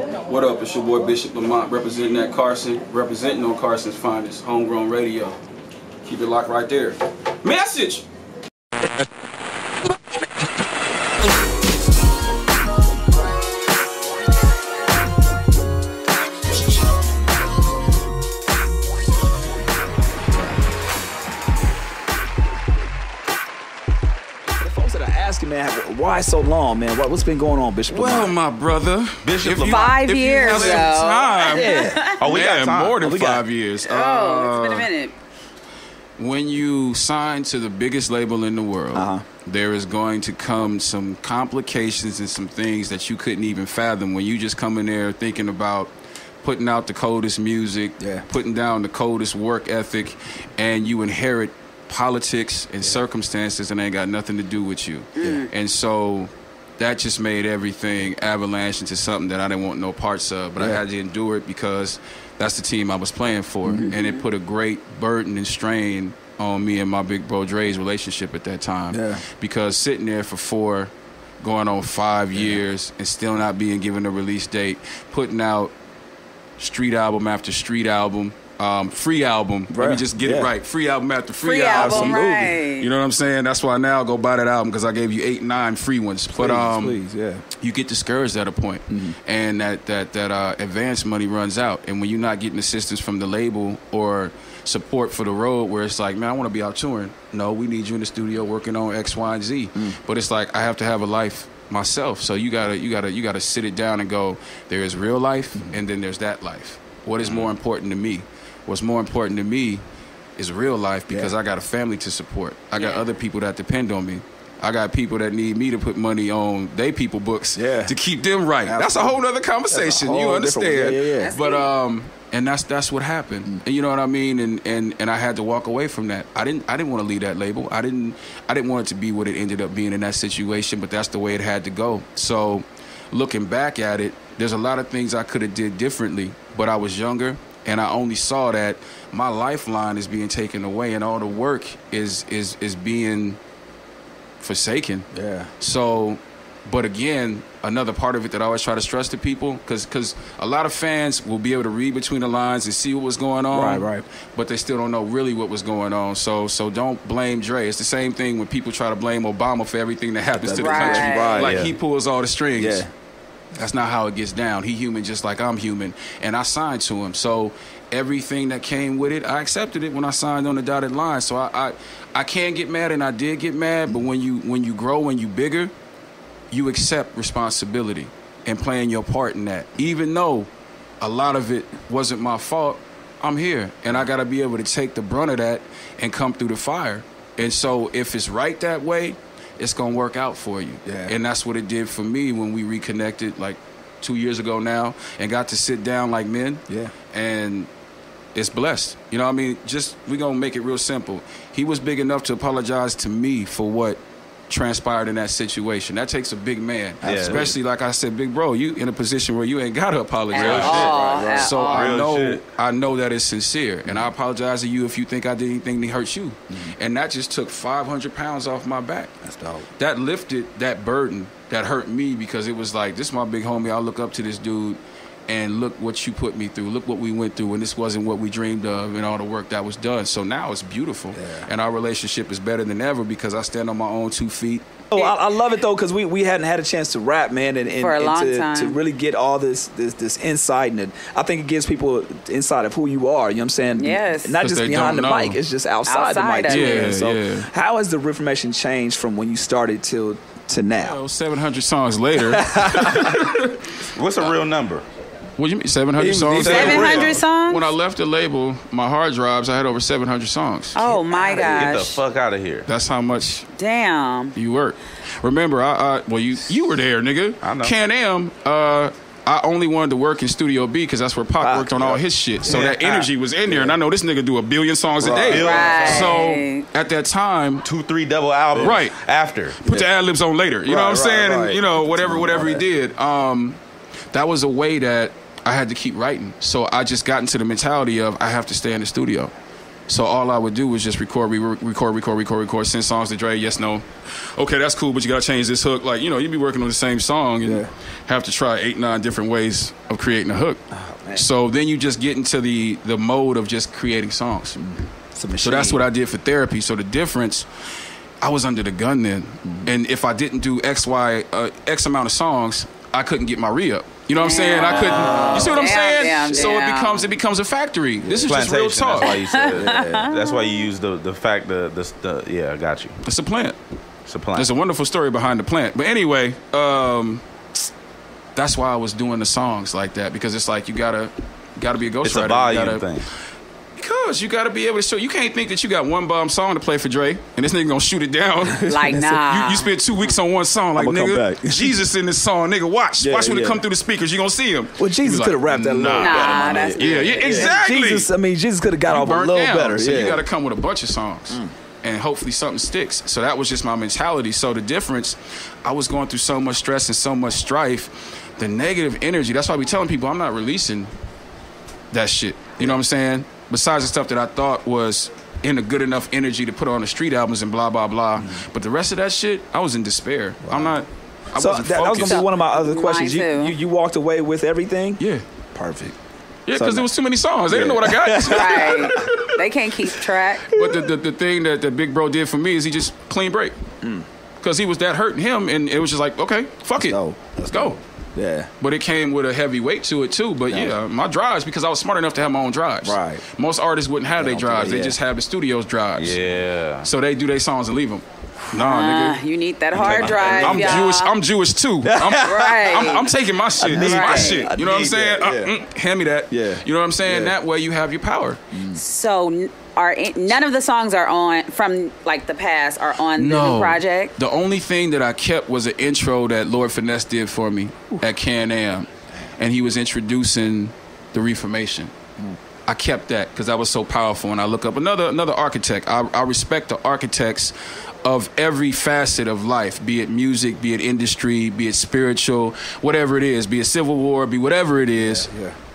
What up? It's your boy Bishop Lamont, representing that Carson, representing on Carson's finest, homegrown radio. Keep it locked right there. Message! Man, why so long, man? What's been going on, Bishop? Well, my brother, Bishop, 5 years ago. Yeah. Oh, we got time. More than 5 years. It's been a minute. When you sign to the biggest label in the world, there is going to come some complications and some things that you couldn't even fathom when you just come in there thinking about putting out the coldest music, putting down the coldest work ethic, and you inherit politics and circumstances and ain't got nothing to do with you. And so that just made everything avalanche into something that I didn't want no parts of, but I had to endure it because that's the team I was playing for. And it put a great burden and strain on me and my big bro Dre's relationship at that time. Because sitting there for 4 going on 5 years and still not being given a release date, putting out street album after street album, free album. Let me just get it right. Free album after free album. Right. You know what I'm saying? That's why now I go buy that album because I gave you 8, 9 free ones. But please, you get discouraged at a point, and that advance money runs out. And when you're not getting assistance from the label or support for the road, where it's like, man, I want to be out touring. No, we need you in the studio working on X, Y, and Z. But it's like I have to have a life myself. So you gotta sit it down and go. There is real life, and then there's that life. What is more important to me? What's more important to me is real life because I got a family to support. I got other people that depend on me. I got people that need me to put money on they people books to keep them right. Absolutely. That's a whole other conversation. You understand? But and that's what happened. And you know what I mean? And I had to walk away from that. I didn't want to leave that label. I didn't want it to be what it ended up being in that situation, but that's the way it had to go. So looking back at it, there's a lot of things I could have did differently, but I was younger. And I only saw that my lifeline is being taken away and all the work is being forsaken. So, but again, another part of it that I always try to stress to people, because a lot of fans will be able to read between the lines and see what was going on. Right. But they still don't know really what was going on. So don't blame Dre. It's the same thing when people try to blame Obama for everything that happens to the country. He pulls all the strings. That's not how it gets down. He human just like I'm human. And I signed to him. So everything that came with it, I accepted it when I signed on the dotted line. So I can get mad, and I did get mad. But when you grow, when you bigger, you accept responsibility and playing your part in that. Even though a lot of it wasn't my fault, I'm here. And I got to be able to take the brunt of that and come through the fire. And so if it's right that way, it's going to work out for you. And that's what it did for me when we reconnected like 2 years ago now and got to sit down like men. And it's blessed. You know what I mean? We're going to make it real simple. He was big enough to apologize to me for what transpired in that situation. That takes a big man. Especially, like I said, big bro, you in a position where you ain't got to apologize. So I know that it's sincere. And I apologize to you if you think I did anything to hurt you. And that just took 500 pounds off my back. That's dope. That lifted that burden that hurt me because it was like, this is my big homie. I look up to this dude. And look what you put me through. Look what we went through. And this wasn't what we dreamed of and all the work that was done. So now it's beautiful. And our relationship is better than ever because I stand on my own 2 feet. Oh, I love it, though, because we hadn't had a chance to rap, man. And for a long time. To really get all this insight. And I think it gives people insight of who you are. You know what I'm saying? Yes. Not just behind the mic. It's just outside the mic, too. So how has the Reformation changed from when you started to now? Well, 700 songs later. What's a real number? What do you mean, 700 songs? 700 songs? When I left the label, my hard drives, I had over 700 songs. Oh, my gosh. Get the fuck out of here. That's how much you work. Remember, you were there, nigga. I know. Can-Am, I only wanted to work in Studio B because that's where Pac worked on all his shit. So that energy was in there. And I know this nigga do 1 billion songs a day. Right. So at that time, 2-3 double albums. Right. After. Put the ad-libs on later. You know what I'm saying? And, you know, whatever he did. That was a way that I had to keep writing. So I just got into the mentality of I have to stay in the studio. So all I would do was just record, send songs to Dre, yes, no. Okay, that's cool, but you got to change this hook. Like, you'd be working on the same song and have to try 8, 9 different ways of creating a hook. Oh, so then you just get into the mode of just creating songs. So that's what I did for therapy. So the difference, I was under the gun then. And if I didn't do X amount of songs, I couldn't get my re-up. You know what I'm saying? I couldn't. You see what I'm saying? So it becomes a factory. This is just real talk. That's why you said that's why you use the fact I got you. It's a plant. There's a wonderful story behind the plant. But anyway, that's why I was doing the songs like that, because it's like you gotta be a ghostwriter. It's a volume thing. Because you got to be able to show. You can't think that you got one bomb song to play for Dre and this nigga gonna shoot it down. Like, nah. You spent 2 weeks on one song. Like, nigga, Jesus in this song. Nigga, watch when it come through the speakers. You gonna see him. Well, Jesus could have rapped that a little better. That's exactly. Jesus could have got off a little better. So you got to come with a bunch of songs. And hopefully something sticks. So that was just my mentality. So the difference, I was going through so much stress and so much strife. The negative energy, that's why we telling people I'm not releasing that shit. You know what I'm saying? Besides the stuff that I thought was in a good enough energy to put on the street albums and blah, blah, blah. But the rest of that shit, I was in despair. Wow. That was going to be one of my other questions. You walked away with everything? Yeah. Perfect. Yeah, because there was too many songs. They didn't know what I got. Right. They can't keep track. But the thing that the big bro did for me is he just clean break. Because he was that hurting him, and it was just like, okay, fuck it. Let's go. Yeah. But it came with a heavy weight to it too. But my drives, because I was smart enough to have my own drives. Right. Most artists wouldn't have their drives. They just have the studio's drives. Yeah. So they do their songs and leave them. Nah, nigga. You need that hard drive. I'm Jewish too. I'm taking my shit. This is my shit. You know what I'm saying? Hand me that. Yeah. You know what I'm saying? That way you have your power. So none of the songs are on from like the past are on the new project? The only thing that I kept was an intro that Lord Finesse did for me at Can-Am, and he was introducing the Reformation. I kept that because that was so powerful. And I look up another architect. I respect the architects of every facet of life, be it music, be it industry, be it spiritual, whatever it is, be it civil war, be whatever it is.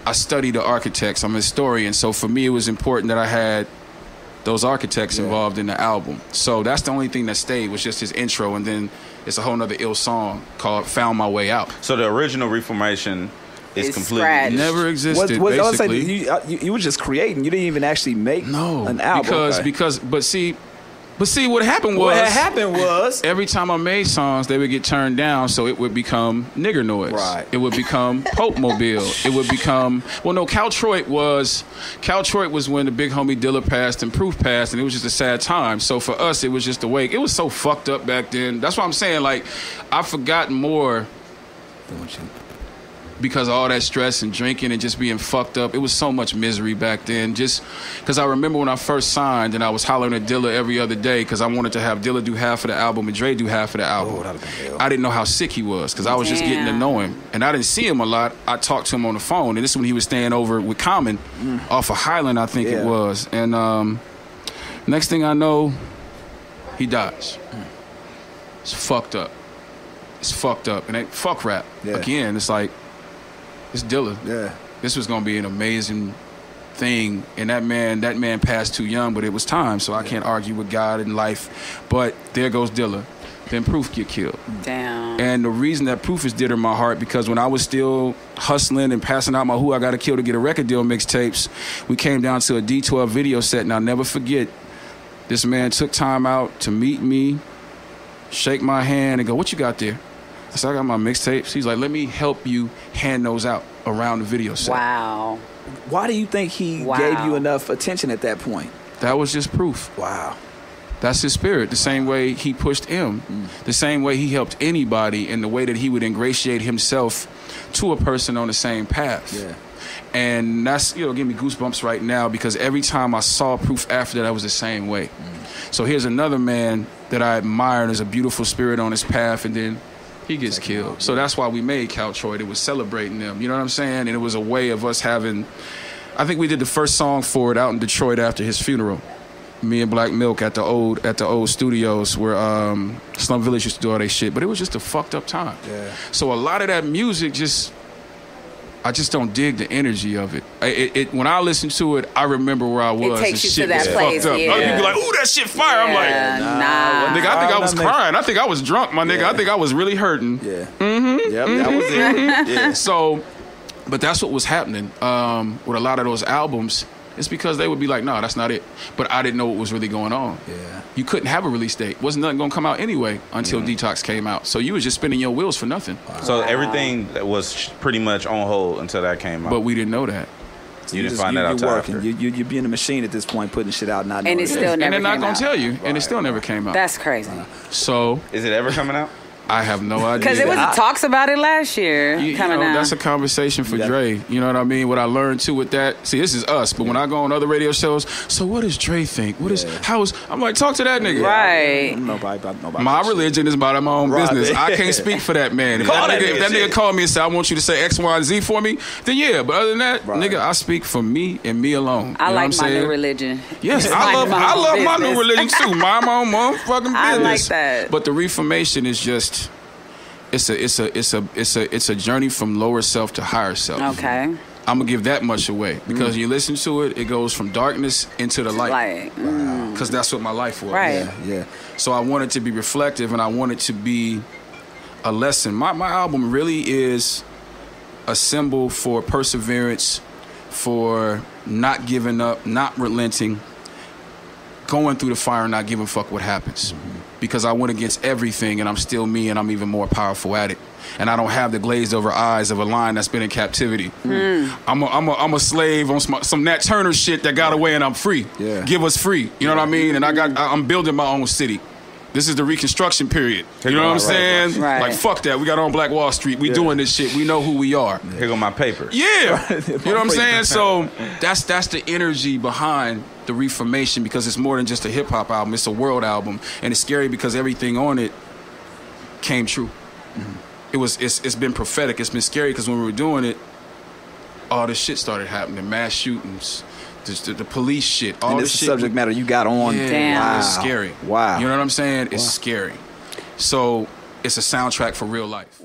I study the architects. I'm a historian. So for me, it was important that I had those architects involved in the album. So that's the only thing that stayed, was just his intro, and then it's a whole nother ill song called Found My Way Out. So the original Reformation is completely scratched. Never existed, basically. You were just creating. You didn't even actually make an album. Because But see, what happened was every time I made songs, they would get turned down, so it would become nigger noise. Right. It would become Pope Mobile. It would become Caltroit was when the big homie Dilla passed and Proof passed, and it was just a sad time. So for us, it was just a wake. It was so fucked up back then. That's what I'm saying. Like, I've forgotten more because of all that stress and drinking and just being fucked up. It was so much misery back then. Just because I remember when I first signed and I was hollering at Dilla every other day because I wanted to have Dilla do half of the album and Dre do half of the album. I didn't know how sick he was because I was just getting to know him. And I didn't see him a lot. I talked to him on the phone. And this is when he was staying over with Common off of Highland, I think it was. And next thing I know, he dies. It's fucked up. And fuck rap. Again, it's like, it's Dilla. Yeah. This was gonna be an amazing thing, and that man passed too young, but it was time. So I can't argue with God and life. But there goes Dilla. Then Proof get killed. Damn. And the reason that Proof is dear to my heart, because when I was still hustling and passing out my Who I Gotta Kill to get a record deal mixtapes, we came down to a D12 video set, and I'll never forget. This man took time out to meet me, shake my hand, and go, "What you got there?" I said, "I got my mixtapes." He's like, "Let me help you hand those out around the video set." Wow. Why do you think he gave you enough attention at that point? That was just Proof. Wow. That's his spirit. The same way he pushed him, the same way he helped anybody, and the way that he would ingratiate himself to a person on the same path. Yeah. And that's, give me goosebumps right now, because every time I saw Proof after that, I was the same way. So here's another man that I admire, and there's a beautiful spirit on his path, and then he gets killed. So that's why we made Caltroit. It was celebrating them. You know what I'm saying? And it was a way of us having... I think we did the first song for it out in Detroit after his funeral. Me and Black Milk at the old studios where Slum Village used to do all that shit. But it was just a fucked up time. Yeah. So a lot of that music just... I just don't dig the energy of it. When I listen to it, I remember where I was. It takes and you shit to that was place. fucked up. Other people like, ooh, that shit fire. I'm like, nah. Nigga, I think I was crying. I think I was drunk, my nigga. I think I was really hurting. Yeah. Yep, that was it. Yeah. So, but that's what was happening with a lot of those albums. It's because they would be like, no, that's not it. But I didn't know what was really going on. Yeah. You couldn't have a release date. Wasn't nothing going to come out anyway until Detox came out. So you was just spinning your wheels for nothing. Wow. So everything was pretty much on hold until that came out. But we didn't know that. So you didn't find that out you're after. You're being a machine at this point, putting shit out, not knowing. And it's still never And they're not going to tell you. And it still never came out. That's crazy. So. Is it ever coming out? I have no idea. Because it was talks about it last year coming out. That's a conversation for Dre. You know what I mean? What I learned too with that. See, this is us. But when I go on other radio shows, so what does Dre think? I'm like, talk to that nigga. Right. Nobody. My religion is about my own business. I can't speak for that man. If that nigga called me and said, I want you to say X, Y, and Z for me, then yeah. But other than that, nigga, I speak for me and me alone. I like my new religion. Yes, I love my new religion too. Mind my own motherfucking business. I like that. But the Reformation is just. It's a journey from lower self to higher self. Okay. I'm gonna give that much away because you listen to it, it goes from darkness into the light. Because that's what my life was. Right. Yeah. So I want it to be reflective and I want it to be a lesson. My album really is a symbol for perseverance, for not giving up, not relenting, going through the fire and not giving a fuck what happens. Because I went against everything and I'm still me and I'm even more powerful at it. And I don't have the glazed over eyes of a lion that's been in captivity. I'm a slave on some Nat Turner shit that got away and I'm free. Yeah. Give us free. You know what I mean? And I'm building my own city. This is the Reconstruction period. You know what I'm saying? Right. Like, fuck that. We got on Black Wall Street. We doing this shit. We know who we are. Here go my paper. Yeah. You know what I'm saying? So that's the energy behind the Reformation because it's more than just a hip-hop album. It's a world album. And it's scary because everything on it came true. It's been prophetic. It's been scary because when we were doing it, all this shit started happening. Mass shootings. The police shit. All and this this shit. subject matter you got on. Yeah, Damn. Wow. It's scary. Wow. You know what I'm saying? It's scary. So it's a soundtrack for real life.